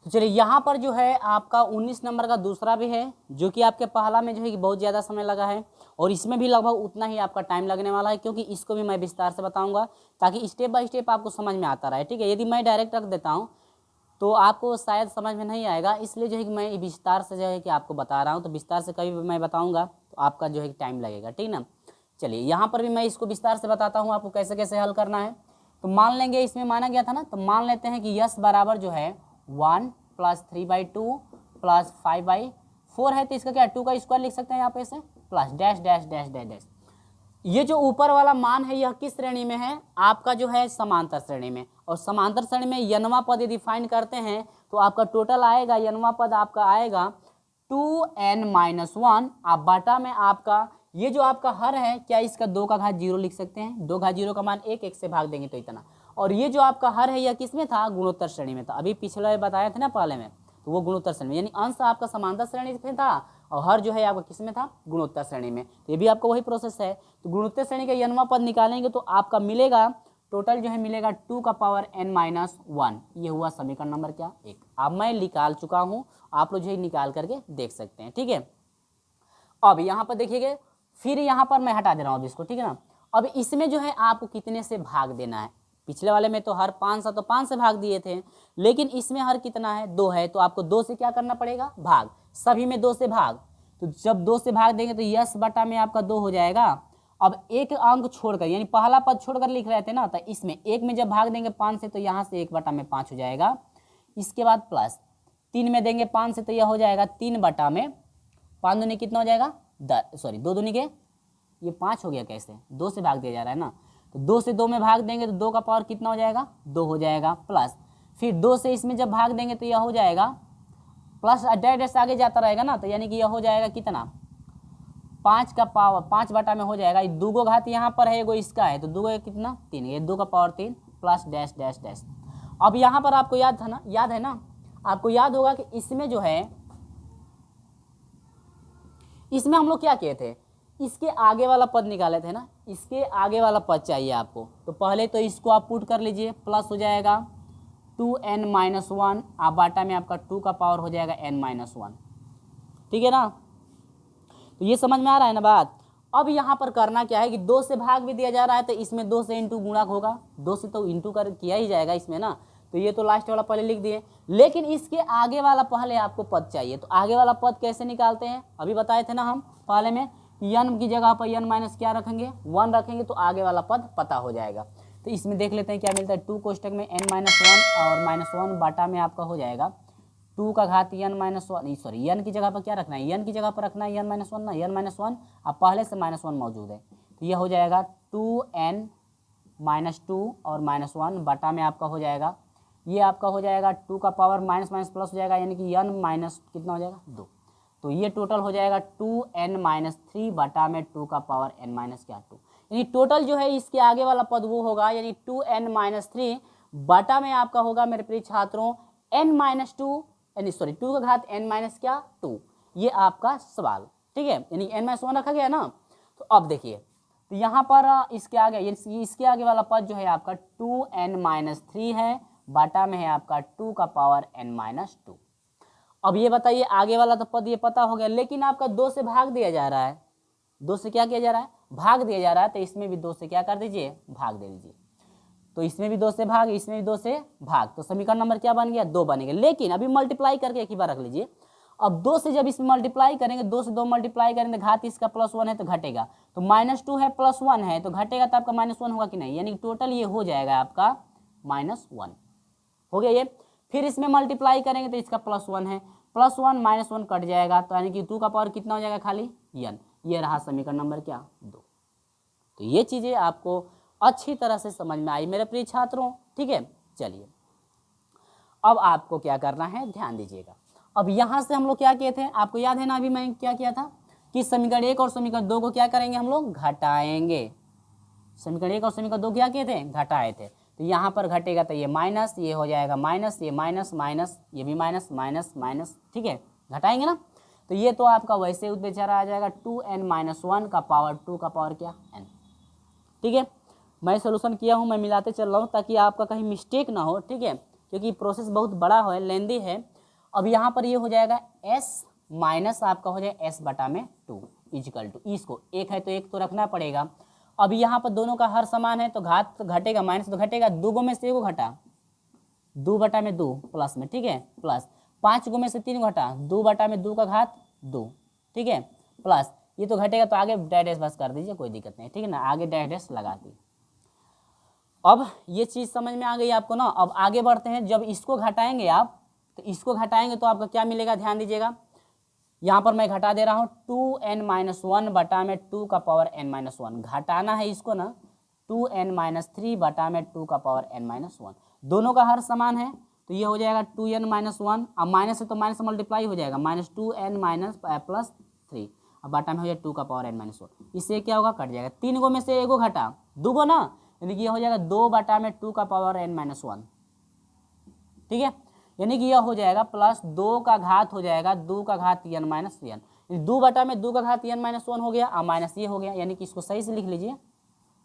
तो चलिए यहाँ पर जो है आपका 19 नंबर का दूसरा भी है, जो कि आपके पहला में जो है कि बहुत ज़्यादा समय लगा है, और इसमें भी लगभग उतना ही आपका टाइम लगने वाला है, क्योंकि इसको भी मैं विस्तार से बताऊंगा ताकि स्टेप बाय स्टेप आपको समझ में आता रहे। ठीक है, यदि मैं डायरेक्ट रख देता हूँ तो आपको शायद समझ में नहीं आएगा, इसलिए जो है कि मैं विस्तार से जो है कि आपको बता रहा हूँ। तो विस्तार से कभी भी मैं बताऊँगा तो आपका जो है टाइम लगेगा, ठीक ना। चलिए यहाँ पर भी मैं इसको विस्तार से बताता हूँ आपको कैसे कैसे हल करना है। तो मान लेंगे, इसमें माना गया था ना, तो मान लेते हैं कि यस बराबर जो है 1 + 3/2 + 5/4 है। तो इसका क्या 2 का स्क्वायर लिख सकते हैं यहाँ पे से, plus dash dash dash dash dash. ये जो ऊपर वाला मान है यह किस श्रेणी में है, आपका जो है समांतर श्रेणी में। और समांतर श्रेणी में यनवा पद यदि फाइंड करते हैं तो आपका टोटल आएगा, यनवा पद आपका आएगा 2n-1। आप बाटा में आपका ये जो आपका हर है, क्या इसका 2 का घात 0 लिख सकते हैं। 2 घात 0 का मान 1, 1 से भाग देंगे तो इतना। और ये जो आपका हर है यह किस में था, गुणोत्तर श्रेणी में था। अभी पिछले बताया था ना पहले में, तो वो गुणोत्तर श्रेणी में, यानी अंश आपका समांतर श्रेणी में था और हर जो है आपका किस में था, गुणोत्तर श्रेणी में। तो ये भी आपका वही प्रोसेस है। तो गुणोत्तर श्रेणी का यनवा पद निकालेंगे तो आपका मिलेगा टोटल जो है मिलेगा 2n-1। ये हुआ समीकरण नंबर क्या, 1। अब मैं निकाल चुका हूँ, आप लोग जो है निकाल करके देख सकते हैं। ठीक है, अब यहाँ पर देखिएगा, फिर यहाँ पर मैं हटा दे रहा हूँ अब इसको, ठीक है ना। अब इसमें जो है आपको कितने से भाग देना है। पिछले वाले में तो हर 5 था तो 5 से भाग दिए थे, लेकिन इसमें हर कितना है, 2 है। तो आपको 2 से क्या करना पड़ेगा, भाग। सभी में 2 से भाग। तो जब 2 से भाग देंगे तो यस बटा में आपका 2 हो जाएगा। अब एक अंक छोड़कर, यानी पहला पद छोड़कर लिख रहे थे ना, तो इसमें एक में जब भाग देंगे 5 से तो यहाँ से 1 बटा में 5 हो जाएगा। इसके बाद प्लस 3 में देंगे 5 से तो यह हो जाएगा 3 बटा में 5 दूनी कितना हो जाएगा, 2 दूनी के ये 5 हो गया। कैसे, 2 से भाग दिया जा रहा है ना, तो 2 से 2 में भाग देंगे तो 2 का पावर कितना हो जाएगा, 2 हो जाएगा। प्लस फिर 2 से इसमें जब भाग देंगे तो यह हो जाएगा प्लस डैश आगे जाता रहेगा ना, तो यानी कि यह हो जाएगा कितना, 5 का पावर 5 बटा में हो जाएगा। ये 2 घात यहाँ पर है, एगो इसका है, तो 2 कितना 3, ये 2 का power 3 plus dash dash dash. अब यहाँ पर आपको याद था ना, याद है ना, आपको याद होगा कि इसमें जो है, इसमें हम लोग क्या किए थे, इसके आगे वाला पद निकाले थे ना, इसके आगे वाला पद चाहिए आपको। तो पहले तो इसको आप पुट कर लीजिए, प्लस हो जाएगा 2n-1, आप बाटा में आपका 2 का पावर हो जाएगा n-1। ठीक है ना, तो ये समझ में आ रहा है ना बात। अब यहाँ पर करना क्या है कि 2 से भाग भी दिया जा रहा है तो इसमें 2 से इंटू गुणक होगा, 2 से तो इंटू कर किया ही जाएगा इसमें ना। तो ये तो लास्ट वाला पहले लिख दिए, लेकिन इसके आगे वाला पहले आपको पद चाहिए। तो आगे वाला पद कैसे निकालते हैं, अभी बताए थे ना हम पहले में, n की जगह पर n माइनस क्या रखेंगे, 1 रखेंगे तो आगे वाला पद पता हो जाएगा। तो इसमें देख लेते हैं क्या मिलता है, 2 कोष्टक में n-1 और -1 बाटा में आपका हो जाएगा 2 का घात n-1, सॉरी n की जगह पर क्या रखना है, n की जगह पर रखना है n-1 ना, n-1 अब पहले से -1 मौजूद है। तो यह हो जाएगा 2n-2 और -1 बटा में आपका हो जाएगा, ये आपका हो जाएगा 2 का पावर माइनस माइनस प्लस हो जाएगा, यानी कि n माइनस कितना हो जाएगा 2। तो ये टोटल हो जाएगा 2n-3 बटा में 2 का पावर n-2, यानी टोटल जो है इसके आगे वाला पद वो होगा, यानी 2n-3 बटा में आपका होगा मेरे प्रिय छात्रों n-2, यानी सॉरी 2 का घात n-2। ये आपका सवाल, ठीक है, यानी n-1 रखा गया ना। तो अब देखिए, तो यहाँ पर इसके आगे वाला पद जो है आपका 2n-3 है, बाटा में है आपका 2 का पावर n-2। अब ये बताइए, आगे वाला तो पद ये पता हो गया, लेकिन आपका 2 से भाग दिया जा रहा है, 2 से क्या किया जा रहा है, भाग दिया जा रहा है। तो इसमें भी 2 से क्या कर दीजिए, भाग दे दीजिए। तो इसमें भी 2 से भाग, इसमें भी 2 से भाग, तो समीकरण नंबर क्या बन गया, 2 बनेगा। लेकिन अभी मल्टीप्लाई करके एक ही बार रख लीजिए। अब 2 से जब इसमें मल्टीप्लाई करेंगे, 2 से 2 मल्टीप्लाई करेंगे, घात इसका +1 है तो घटेगा, तो -2 है +1 है तो घटेगा, तो आपका -1 होगा कि नहीं, यानी टोटल ये हो जाएगा आपका -1 हो गया ये। फिर इसमें मल्टीप्लाई करेंगे तो इसका +1 है, +1 -1 कट जाएगा, तो यानी कि 2 का पावर कितना हो जाएगा, खाली n। ये रहा समीकरण नंबर क्या, 2। तो ये चीज़ें आपको अच्छी तरह से समझ में आई मेरे प्रिय छात्रों, ठीक है। चलिए अब आपको क्या करना है, ध्यान दीजिएगा। अब यहाँ से हम लोग क्या किए थे, आपको याद है ना, अभी मैं क्या किया था कि समीकरण 1 और समीकरण 2 को क्या करेंगे, हम लोग घटाएंगे। समीकरण 1 और समीकरण 2 क्या किए थे, घटाए थे। तो यहाँ पर घटेगा तो ये माइनस, ये हो जाएगा माइनस, ये माइनस माइनस, ये भी माइनस माइनस माइनस, ठीक है, घटाएंगे ना। तो ये तो आपका वैसे बेचारा आ जाएगा 2n-1 का पावर 2 का पावर क्या, n। ठीक है, मैं सोल्यूशन किया हूँ, मैं मिलाते चल रहा हूँ ताकि आपका कहीं मिस्टेक ना हो, ठीक है, क्योंकि प्रोसेस बहुत बड़ा है, लेंदी है। अब यहाँ पर ये हो जाएगा s माइनस आपका हो जाएगा s बटा में 2 इजिकल टू, इसको एक है तो एक तो रखना पड़ेगा। अब यहाँ पर दोनों का हर समान है तो घात तो घटेगा, माइनस तो घटेगा, 2 गो में से 1 घटा 2 बटा में 2 प्लस में, ठीक है, प्लस 5 गो में से 3 घटा 2 बटा में 2 का घात 2, ठीक है, प्लस ये तो घटेगा तो आगे डैश बस कर दीजिए, कोई दिक्कत नहीं, ठीक है ना, आगे डैश लगा दी। अब ये चीज़ समझ में आ गई आपको ना। अब आगे बढ़ते हैं, जब इसको घटाएंगे आप तो इसको घटाएंगे तो आपका क्या मिलेगा, ध्यान दीजिएगा, यहाँ पर मैं घटा दे रहा हूँ 2n-1 बटा में 2 का पावर n-1, घटाना है इसको ना 2n-3 बटा में 2 का पावर n-1, दोनों का हर समान है तो ये हो जाएगा 2n-1, अब माइनस है तो माइनस मल्टीप्लाई हो जाएगा, -2n-+3, अब बटा में हो जाएगा 2 का पावर n-1, इससे क्या होगा, कट जाएगा, 3 गो में से 1 घटा 2 गो ना, यानी कि ये हो जाएगा 2 बटा में 2 का पावर n-1, ठीक है, यानी कि यह हो जाएगा प्लस 2 का घात हो जाएगा 2 का घात n-1, 2 बटा में 2 का घात n-1 हो गया, और माइनस ये हो गया, यानी कि इसको सही से लिख लीजिए,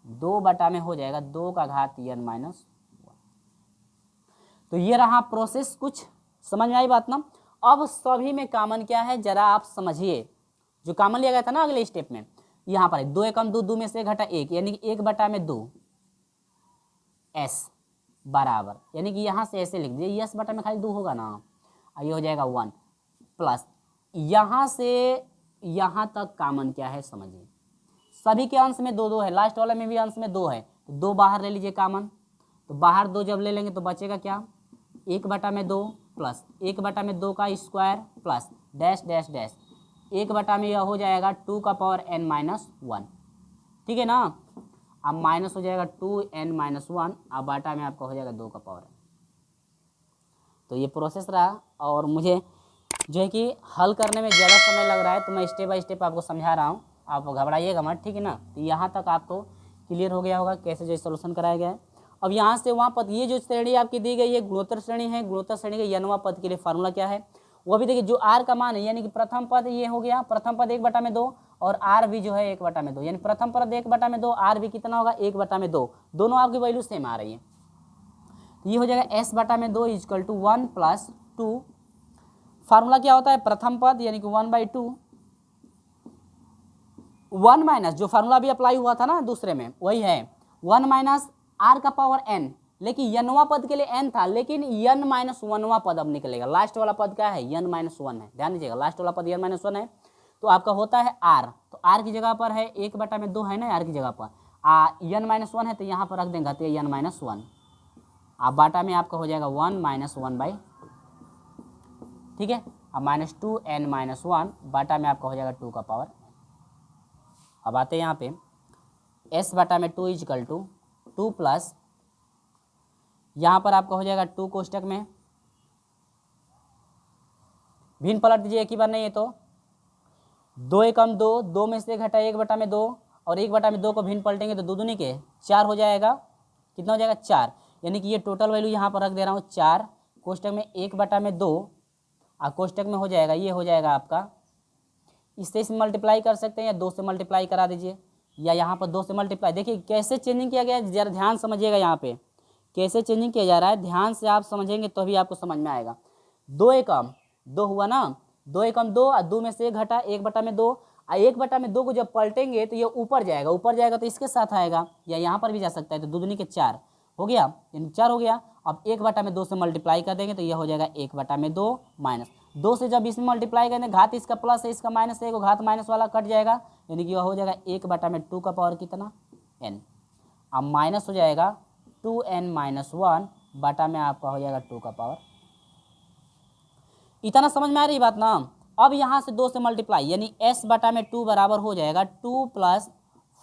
2 बटा में हो जाएगा 2 का घात n-1। तो ये रहा प्रोसेस, कुछ समझ में आई बात ना। अब सभी में कॉमन क्या है जरा आप समझिए, जो कॉमन लिया गया था ना अगले स्टेप में, यहाँ पर 2 एकम 2, 2 में से घटा 1, यानी कि 1 बटा में 2 s बराबर, यानी कि यहाँ से ऐसे लिख दीजिए, यस बटा में खाली 2 होगा ना, ये हो जाएगा 1 प्लस यहाँ से यहाँ तक कॉमन क्या है समझिए, सभी के अंश में 2 2 है, लास्ट वाले में भी अंश में 2 है, तो 2 बाहर ले लीजिए कॉमन, तो बाहर 2 जब ले लेंगे तो बचेगा क्या, 1 बटा में 2 प्लस 1 बटा में 2 का square plus dash dash dash 1 बटा में यह हो जाएगा 2 का पावर n-1, ठीक है ना, अब माइनस हो जाएगा 2n-1, अब बाटा में आपका हो जाएगा 2 का पावर। तो ये प्रोसेस रहा, और मुझे जो है कि हल करने में ज़्यादा समय लग रहा है तो मैं स्टेप बाय स्टेप आपको समझा रहा हूँ, आप घबराइएगा मत, ठीक है ना। तो यहाँ तक आपको क्लियर हो गया होगा कैसे जो सोल्यूशन कराया गया है। अब यहाँ से वहाँ पद, ये जो श्रेणी आपकी दी गई है गुणोत्तर श्रेणी है, गुणोत्तर श्रेणी के n वां पद के लिए फार्मूला क्या है वो भी देखिए, जो r का मान है, यानी कि प्रथम पद ये हो गया, प्रथम पद 1 बटा में 2 और r भी जो है 1 बटा में 2, यानी प्रथम पद 1 बटा में 2, r भी कितना होगा 1 बटा में 2, दोनों आपकी वैल्यू सेम आ रही है। तो ये हो जाएगा s बटा में 2 इजकल टू 1 प्लस 2, फार्मूला क्या होता है, प्रथम पद यानी कि 1/2, 1 माइनस जो फार्मूला भी अप्लाई हुआ था ना दूसरे में वही है, 1 माइनस r का पावर n, लेकिन n वां पद के लिए n था, लेकिन n-1वां पद अब निकलेगा, लास्ट वाला पद क्या है n-1 है, ध्यान दीजिएगा लास्ट वाला पद n-1 है, तो आपका होता है r, तो r की जगह पर है 1 बटा में 2 है ना, r की जगह पर n-1 है तो यहाँ पर रख देंगे n-1, अब बाटा में आपका हो जाएगा 1-1/2, ठीक है, अब -2n-1 बाटा में आपका हो जाएगा 2 का पावर। अब आते हैं यहाँ पे s बटा में 2 इजकल टू 2 प्लस यहाँ पर आपका हो जाएगा 2 कोष्टक में भिन्न पलट दीजिए एक ही बार, नहीं है तो 2 एकम 2, 2 में से घटा 1 बटा में 2 और 1 बटा में 2 को भिन्न पलटेंगे तो 2 दूनी के 4 हो जाएगा, कितना हो जाएगा 4, यानी कि ये टोटल वैल्यू यहाँ पर रख दे रहा हूँ 4, कोष्टक में 1 बटा में 2 और कोष्टक में हो जाएगा, ये हो जाएगा आपका, इससे मल्टीप्लाई कर सकते हैं या 2 से मल्टीप्लाई करा दीजिए, या यहाँ पर 2 से मल्टीप्लाई, देखिए कैसे चेंजिंग किया गया है, जरा ध्यान समझिएगा यहाँ पे कैसे चेंजिंग किया जा रहा है, ध्यान से आप समझेंगे तो भी आपको समझ में आएगा। 2 एकम 2 हुआ ना, 2 एकम 2 और 2 में से 1 घटा 1 बटा में 2 और 1 बटा में 2 को जब पलटेंगे तो ये ऊपर जाएगा, ऊपर जाएगा तो इसके साथ आएगा, या यहाँ पर भी जा सकता है, तो 2 दूनी के 4 हो गया, यानी 4 हो गया। अब 1 बटा में 2 से मल्टीप्लाई कर देंगे तो यह हो जाएगा 1 बटा में 2 माइनस 2 से जब इसमें मल्टीप्लाई करेंगे घात इसका प्लस है इसका माइनस है, घात माइनस वाला कट जाएगा, यानी कि यह हो जाएगा 1 बटा में 2 का पावर कितना n, अब माइनस हो जाएगा 2n-1 बटा में आपका हो जाएगा 2 का पावर। इतना समझ में आ रही बात ना। अब यहाँ से 2 से मल्टीप्लाई, यानी s बटा में 2 बराबर हो जाएगा 2 प्लस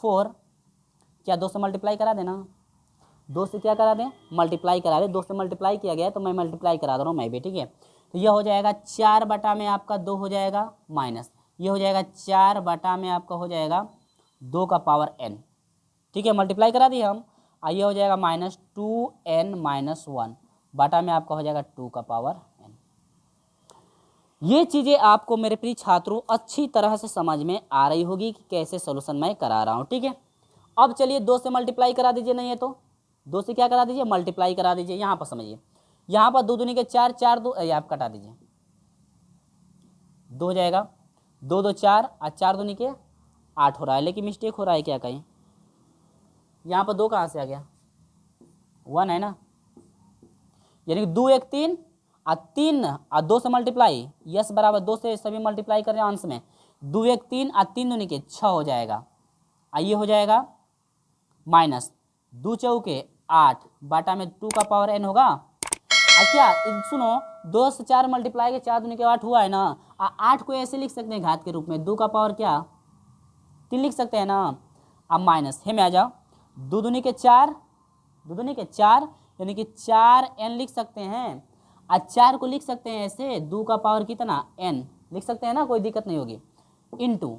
4, क्या 2 से मल्टीप्लाई करा देना, 2 से क्या करा दें मल्टीप्लाई करा दें, 2 से मल्टीप्लाई किया गया है तो मैं मल्टीप्लाई करा दे रहा हूँ मैं भी, ठीक है। तो यह हो जाएगा 4 बटा में आपका 2 हो जाएगा माइनस, ये हो जाएगा 4 बटा में आपका हो जाएगा 2 का पावर n, ठीक है, मल्टीप्लाई करा दिए हम, ये हो जाएगा -2n-1 बटा में आपका हो जाएगा 2 का पावर n। ये चीज़ें आपको मेरे प्रिय छात्रों अच्छी तरह से समझ में आ रही होगी कि कैसे सोल्यूशन मैं करा रहा हूँ, ठीक है। अब चलिए 2 से मल्टीप्लाई करा दीजिए, नहीं है तो 2 से क्या करा दीजिए मल्टीप्लाई करा दीजिए। यहाँ पर समझिए, यहाँ पर 2 दूनी के 4, 4 2 आप कटा दीजिए, 2 हो जाएगा, 2 2 4 और 4 दूनी के 8 हो रहा है, लेकिन मिस्टेक हो रहा है क्या कहीं, यहाँ पर 2 कहाँ से आ गया, 1 है ना, यानी कि 2 1 3 और 3 और 2 से मल्टीप्लाई, यस बराबर 2 से सभी मल्टीप्लाई कर रहे हैं अंश में, 2 1 3 और 3 दूनी के 6 हो जाएगा, आइए हो जाएगा माइनस 2 चौके 8 बाटा में 2 का पावर n होगा। क्या सुनो, 2 से 4 मल्टीप्लाई के 4 दूनी के 8 हुआ है ना, 8 को ऐसे लिख सकते हैं घात के रूप में, 2 का पावर क्या 3 लिख सकते हैं ना। अब माइनस है में आ जाओ, 2 दूनी के 4, 2 दूनी के 4 यानी कि 4n लिख सकते हैं, और 4 को लिख सकते हैं ऐसे 2 का पावर कितना n लिख सकते हैं ना, कोई दिक्कत नहीं होगी, इनटू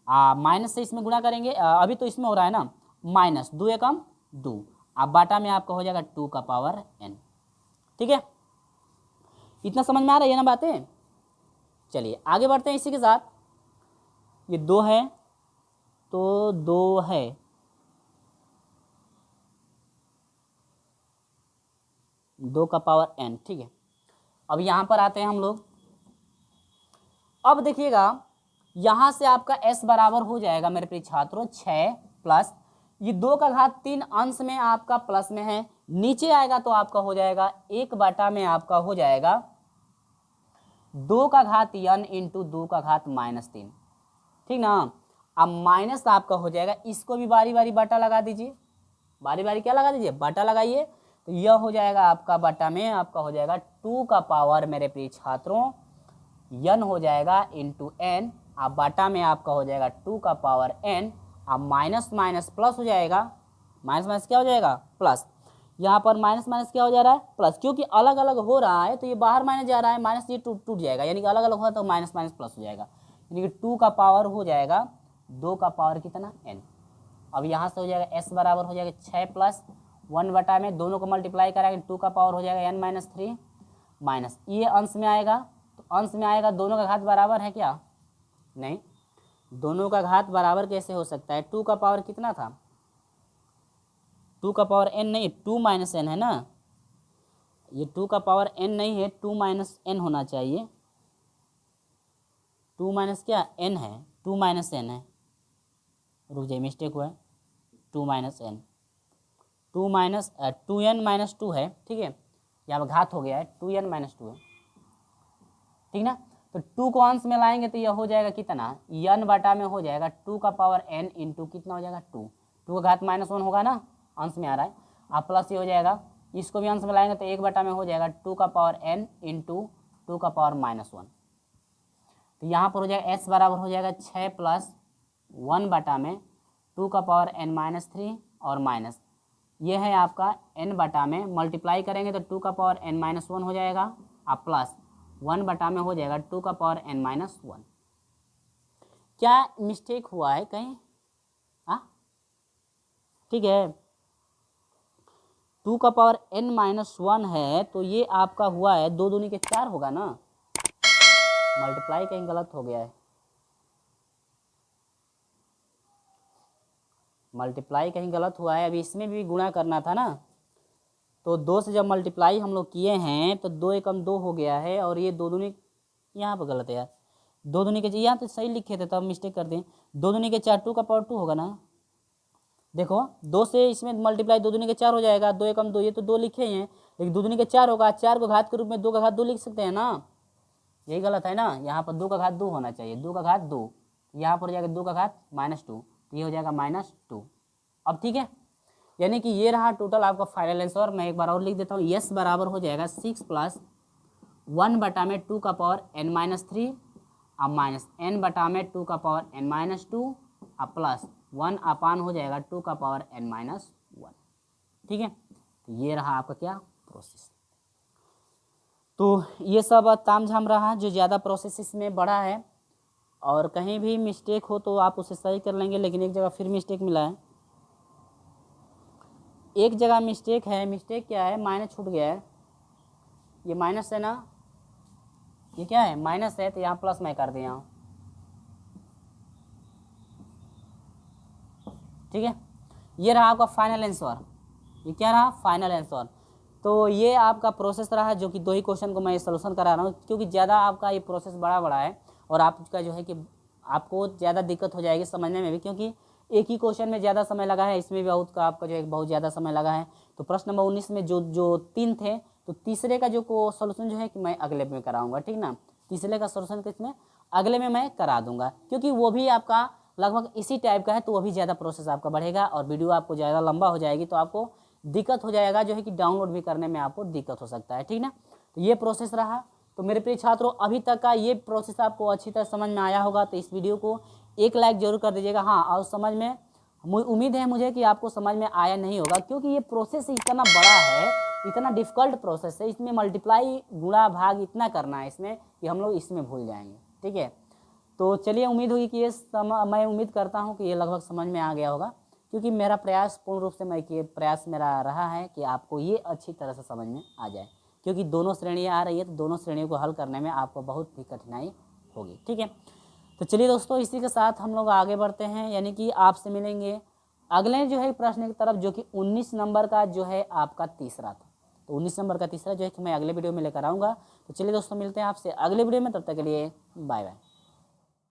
माइनस से इसमें गुणा करेंगे, अभी तो इसमें हो रहा है ना, माइनस 2 एकम 2, अब बाटा में आपका हो जाएगा 2 का पावर n। ठीक है, इतना समझ में आ रही है ना बातें। चलिए आगे बढ़ते हैं इसी के साथ, ये 2 है तो 2 है, दो का पावर n। ठीक है, अब यहाँ पर आते हैं हम लोग, अब देखिएगा यहाँ से आपका s बराबर हो जाएगा मेरे प्रिय छात्रों 6 प्लस ये 2 का घात 3 अंश में आपका प्लस में है, नीचे आएगा तो आपका हो जाएगा 1 बाटा में आपका हो जाएगा 2 का घात n इंटू 2 का घात -3। ठीक ना, अब माइनस आपका हो जाएगा, इसको भी बारी बारी बाटा लगा दीजिए, बारी बारी क्या लगा दीजिए, बाटा लगाइए, तो यह हो जाएगा आपका बाटा में आपका हो जाएगा 2 का पावर मेरे प्रिय छात्रों n हो जाएगा इंटू n, अब बाटा में आपका हो जाएगा 2 का पावर n, अब माइनस माइनस प्लस हो जाएगा, माइनस माइनस क्या हो जाएगा प्लस, यहाँ पर माइनस माइनस क्या हो जा रहा है प्लस, क्योंकि अलग अलग हो रहा है तो ये बाहर माइनस जा रहा है, माइनस ये टूट जाएगा, यानी कि अलग अलग होगा तो माइनस माइनस प्लस हो जाएगा, यानी कि 2 का पावर हो जाएगा 2 का पावर कितना n। अब यहाँ से हो जाएगा s बराबर हो जाएगा 6 प्लस 1 बटा में दोनों को मल्टीप्लाई कराएंगे 2 का पावर हो जाएगा n माइनस 3 माइनस ये अंश में आएगा, तो अंश में आएगा, दोनों का घात बराबर है क्या, नहीं, दोनों का घात बराबर कैसे हो सकता है, 2 का पावर कितना था, 2 का पावर n नहीं 2 माइनस n है ना, ये 2 का पावर n नहीं है 2 माइनस n होना चाहिए, 2 माइनस क्या n है, 2 माइनस n है, रुक जाइए मिस्टेक हुआ है, 2 minus n, 2 minus 2n minus 2 है। ठीक है, यहाँ पर घात हो गया है 2n माइनस 2 है, ठीक ना, तो 2 को अंश में लाएंगे तो यह हो जाएगा कितना n बटा में हो जाएगा 2 का पावर n इंटू कितना हो जाएगा 2, 2 का घात -1 होगा ना, अंश में आ रहा है, अब प्लस ये हो जाएगा, इसको भी अंश में लाएंगे तो 1 बटा में हो जाएगा 2 का पावर n इंटू 2 का पावर -1, तो यहाँ पर हो जाएगा s बराबर हो जाएगा 6 प्लस 1 बटा में 2 का पावर n माइनस 3 और माइनस ये है आपका n बटा में मल्टीप्लाई करेंगे तो 2 का पावर n माइनस 1 हो जाएगा, अब प्लस 1 बटा में हो जाएगा 2 का पावर n माइनस 1। क्या मिस्टेक हुआ है कहीं, हाँ ठीक है, 2 का पावर n माइनस 1 है तो ये आपका हुआ है 2 दूनी के 4 होगा ना, मल्टीप्लाई कहीं गलत हो गया है, मल्टीप्लाई कहीं गलत हुआ है, अभी इसमें भी गुणा करना था ना, तो 2 से जब मल्टीप्लाई हम लोग किए हैं तो 2 एकम 2 हो गया है, और ये 2 दूनी यहाँ पर गलत है यार, 2 दूनी के यहाँ तो सही लिखे थे तब मिस्टेक कर दें, 2 दूनी के 4 2 का पावर 2 होगा ना, देखो 2 से इसमें मल्टीप्लाई 2 दूनी के 4 हो जाएगा, 2 एकम 2 ये तो 2 लिखे ही हैं, लेकिन 2 दूनी के 4 होगा, 4 को घात के रूप में 2 का घात 2 लिख सकते हैं ना, यही गलत है ना, यहाँ पर 2 का घात 2 होना चाहिए, 2 का घात 2, यहाँ पर हो जाएगा 2 का घात -2, ये हो जाएगा -2। अब ठीक है, यानी कि ये रहा टोटल आपका फाइनल आंसर, मैं एक बार और लिख देता हूँ, यस बराबर हो जाएगा 6 प्लस 1 बटा में 2 का पावर n माइनस 3 अब माइनस n बटा में 2 का पावर n माइनस 2 अब प्लस 1 अपान हो जाएगा 2 का पावर n माइनस 1। ठीक है, तो ये रहा आपका क्या प्रोसेस, तो ये सब तामझाम रहा, जो ज़्यादा प्रोसेस इसमें बड़ा है, और कहीं भी मिस्टेक हो तो आप उसे सही कर लेंगे, लेकिन एक जगह फिर मिस्टेक मिला है, एक जगह मिस्टेक है, मिस्टेक क्या है, माइनस छूट गया है, ये माइनस है ना, ये क्या है माइनस है, तो यहाँ प्लस मैं कर दिया हूँ। ठीक है, ये रहा आपका फाइनल आंसर, ये क्या रहा फाइनल आंसर, तो ये आपका प्रोसेस रहा, जो कि 2 ही क्वेश्चन को मैं सॉल्यूशन करा रहा हूँ, क्योंकि ज़्यादा आपका ये प्रोसेस बड़ा है और आपका जो है कि आपको ज़्यादा दिक्कत हो जाएगी समझने में भी, क्योंकि एक ही क्वेश्चन में ज़्यादा समय लगा है, इसमें भी आपका जो है बहुत ज़्यादा समय लगा है। तो प्रश्न नंबर 19 में जो 3 थे, तो तीसरे का जो सोल्यूशन जो है कि मैं अगले में कराऊंगा, ठीक ना। तीसरे का सोल्यूशन किसमें, अगले में मैं करा दूंगा, क्योंकि वो भी आपका लगभग इसी टाइप का है, तो वो भी ज़्यादा प्रोसेस आपका बढ़ेगा और वीडियो आपको ज़्यादा लंबा हो जाएगी, तो आपको दिक्कत हो जाएगा, जो है कि डाउनलोड भी करने में आपको दिक्कत हो सकता है, ठीक ना। तो ये प्रोसेस रहा। तो मेरे प्रिय छात्रों, अभी तक का ये प्रोसेस आपको अच्छी तरह समझ में आया होगा, तो इस वीडियो को एक लाइक जरूर कर दीजिएगा। हाँ, और समझ में उम्मीद है मुझे कि आपको समझ में आया नहीं होगा, क्योंकि ये प्रोसेस इतना बड़ा है, इतना डिफ़िकल्ट प्रोसेस है, इसमें मल्टीप्लाई गुणा भाग इतना करना है इसमें कि हम लोग इसमें भूल जाएंगे, ठीक है। तो चलिए, उम्मीद हुई कि मैं उम्मीद करता हूँ कि ये लगभग समझ में आ गया होगा, क्योंकि मेरा प्रयास पूर्ण रूप से प्रयास मेरा रहा है कि आपको ये अच्छी तरह से समझ में आ जाए, क्योंकि दोनों श्रेणियाँ आ रही है, तो दोनों श्रेणियों को हल करने में आपको बहुत ही कठिनाई होगी, ठीक है। तो चलिए दोस्तों, इसी के साथ हम लोग आगे बढ़ते हैं, यानी कि आपसे मिलेंगे अगले जो है प्रश्न की तरफ, जो कि 19 नंबर का जो है आपका तीसरा था। तो 19 नंबर का तीसरा जो है कि मैं अगले वीडियो में लेकर आऊँगा। तो चलिए दोस्तों, मिलते हैं आपसे अगले वीडियो में, तब तक के लिए बाय बाय।